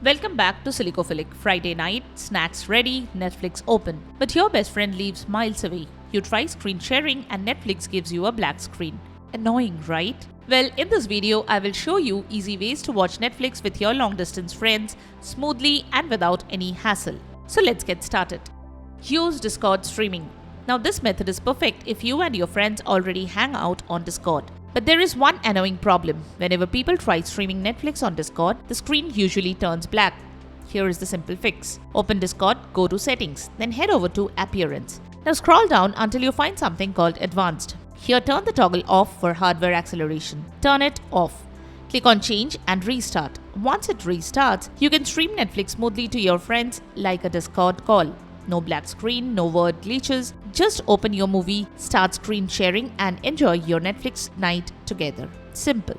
Welcome back to Silicophilic. Friday night, snacks ready, Netflix open. But your best friend lives miles away. You try screen sharing and Netflix gives you a black screen. Annoying, right? Well, in this video, I will show you easy ways to watch Netflix with your long-distance friends smoothly and without any hassle. So let's get started. Use Discord streaming. Now this method is perfect if you and your friends already hang out on Discord. But there is one annoying problem. Whenever people try streaming Netflix on Discord, the screen usually turns black. Here is the simple fix. Open Discord, go to Settings, then head over to Appearance. Now scroll down until you find something called Advanced. Here turn the toggle off for hardware acceleration. Turn it off. Click on Change and Restart. Once it restarts, you can stream Netflix smoothly to your friends like a Discord call. No black screen, no word glitches. Just open your movie, start screen sharing and enjoy your Netflix night together. Simple.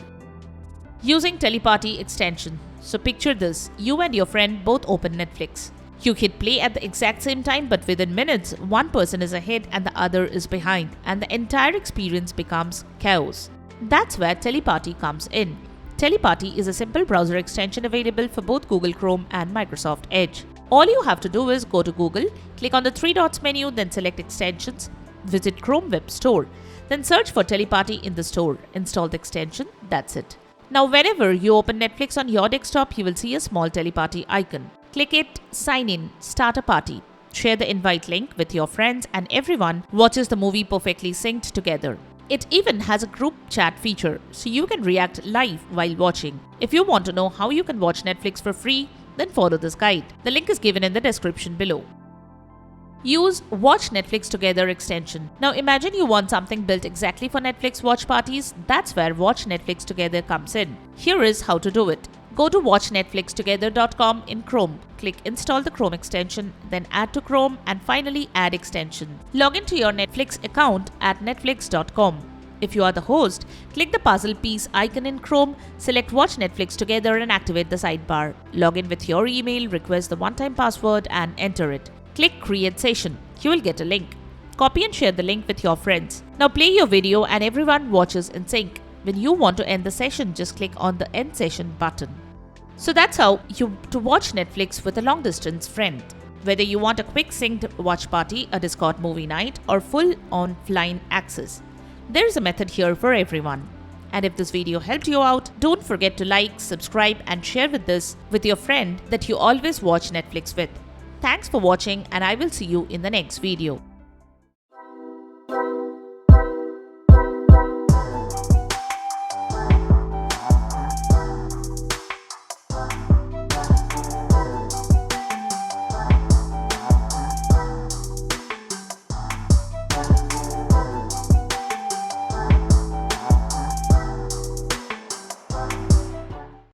Using Teleparty extension. So picture this, you and your friend both open Netflix. You hit play at the exact same time, but within minutes, one person is ahead and the other is behind, and the entire experience becomes chaos. That's where Teleparty comes in. Teleparty is a simple browser extension available for both Google Chrome and Microsoft Edge. All you have to do is go to Google, click on the three dots menu, then select Extensions, visit Chrome Web Store, then search for Teleparty in the store, install the extension, that's it. Now whenever you open Netflix on your desktop, you will see a small Teleparty icon. Click it, sign in, start a party. Share the invite link with your friends and everyone watches the movie perfectly synced together. It even has a group chat feature, so you can react live while watching. If you want to know how you can watch Netflix for free, then follow this guide. The link is given in the description below. Use Watch Netflix Together extension. Now imagine you want something built exactly for Netflix watch parties. That's where Watch Netflix Together comes in. Here is how to do it. Go to watchnetflixtogether.com in Chrome. Click Install the Chrome extension, then Add to Chrome and finally Add extension. Log into your Netflix account at netflix.com. If you are the host, click the puzzle piece icon in Chrome, select Watch Netflix Together and activate the sidebar. Log in with your email, request the one-time password and enter it. Click Create Session. You will get a link. Copy and share the link with your friends. Now play your video and everyone watches in sync. When you want to end the session, just click on the End Session button. So that's how you watch Netflix with a long-distance friend. Whether you want a quick synced watch party, a Discord movie night or full-on offline access. There is a method here for everyone. And if this video helped you out, don't forget to like, subscribe and share with your friend that you always watch Netflix with. Thanks for watching and I will see you in the next video.